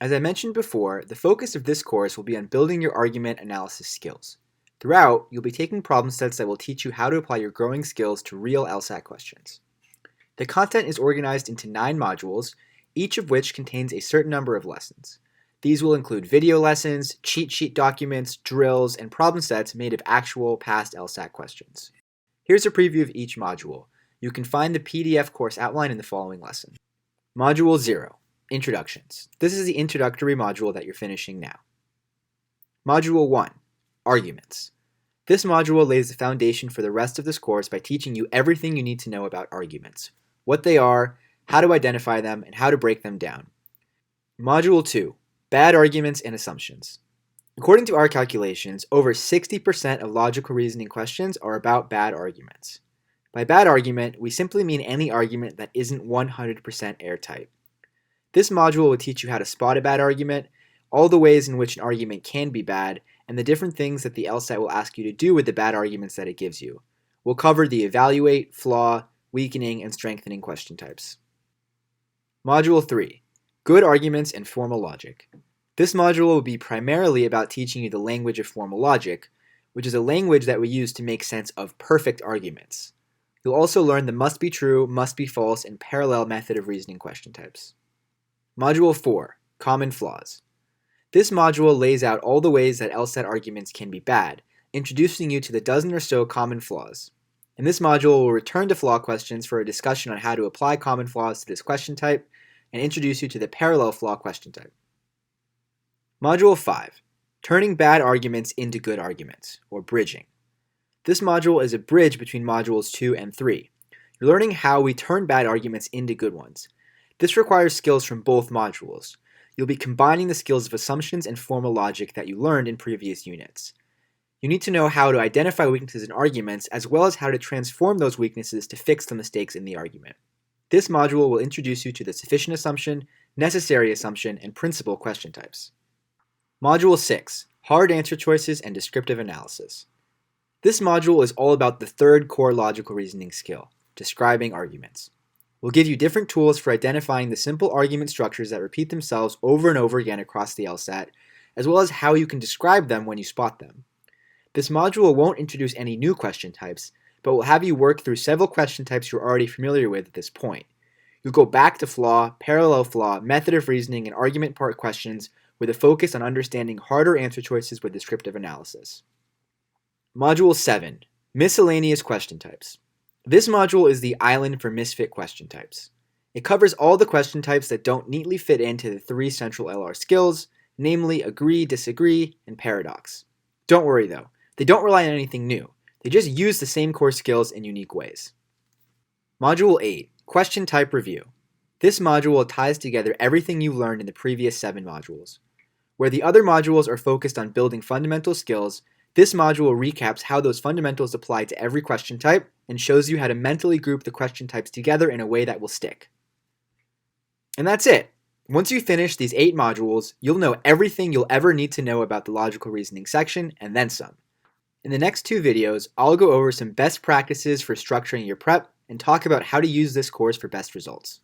As I mentioned before, the focus of this course will be on building your argument analysis skills. Throughout, you'll be taking problem sets that will teach you how to apply your growing skills to real LSAT questions. The content is organized into 9 modules, each of which contains a certain number of lessons. These will include video lessons, cheat sheet documents, drills, and problem sets made of actual past LSAT questions. Here's a preview of each module. You can find the PDF course outline in the following lesson. Module 0, Introductions. This is the introductory module that you're finishing now. Module 1, Arguments. This module lays the foundation for the rest of this course by teaching you everything you need to know about arguments, what they are, how to identify them, and how to break them down. Module 2, Bad Arguments and Assumptions. According to our calculations, over 60% of logical reasoning questions are about bad arguments. By bad argument, we simply mean any argument that isn't 100% airtight. This module will teach you how to spot a bad argument, all the ways in which an argument can be bad, and the different things that the LSAT will ask you to do with the bad arguments that it gives you. We'll cover the evaluate, flaw, weakening, and strengthening question types. Module 3, Good Arguments and Formal Logic. This module will be primarily about teaching you the language of formal logic, which is a language that we use to make sense of perfect arguments. You'll also learn the must be true, must be false, and parallel method of reasoning question types. Module 4, Common Flaws. This module lays out all the ways that LSAT arguments can be bad, introducing you to the dozen or so common flaws. In this module, we'll return to flaw questions for a discussion on how to apply common flaws to this question type, and introduce you to the parallel flaw question type. Module 5, Turning Bad Arguments into Good Arguments, or Bridging. This module is a bridge between modules 2 and 3. You're learning how we turn bad arguments into good ones. This requires skills from both modules. You'll be combining the skills of assumptions and formal logic that you learned in previous units. You need to know how to identify weaknesses in arguments, as well as how to transform those weaknesses to fix the mistakes in the argument. This module will introduce you to the sufficient assumption, necessary assumption, and principal question types. Module 6, Hard Answer Choices and Descriptive Analysis. This module is all about the third core logical reasoning skill, describing arguments. We'll give you different tools for identifying the simple argument structures that repeat themselves over and over again across the LSAT, as well as how you can describe them when you spot them. This module won't introduce any new question types, but will have you work through several question types you're already familiar with at this point. You'll go back to flaw, parallel flaw, method of reasoning, and argument part questions with a focus on understanding harder answer choices with descriptive analysis. Module 7, Miscellaneous Question Types. This module is the island for misfit question types. It covers all the question types that don't neatly fit into the 3 central LR skills, namely agree, disagree, and paradox. Don't worry though, they don't rely on anything new. They just use the same core skills in unique ways. Module 8, Question Type Review. This module ties together everything you learned in the previous 7 modules. Where the other modules are focused on building fundamental skills, this module recaps how those fundamentals apply to every question type and shows you how to mentally group the question types together in a way that will stick. And that's it. Once you finish these 8 modules, you'll know everything you'll ever need to know about the logical reasoning section, and then some. In the next 2 videos, I'll go over some best practices for structuring your prep and talk about how to use this course for best results.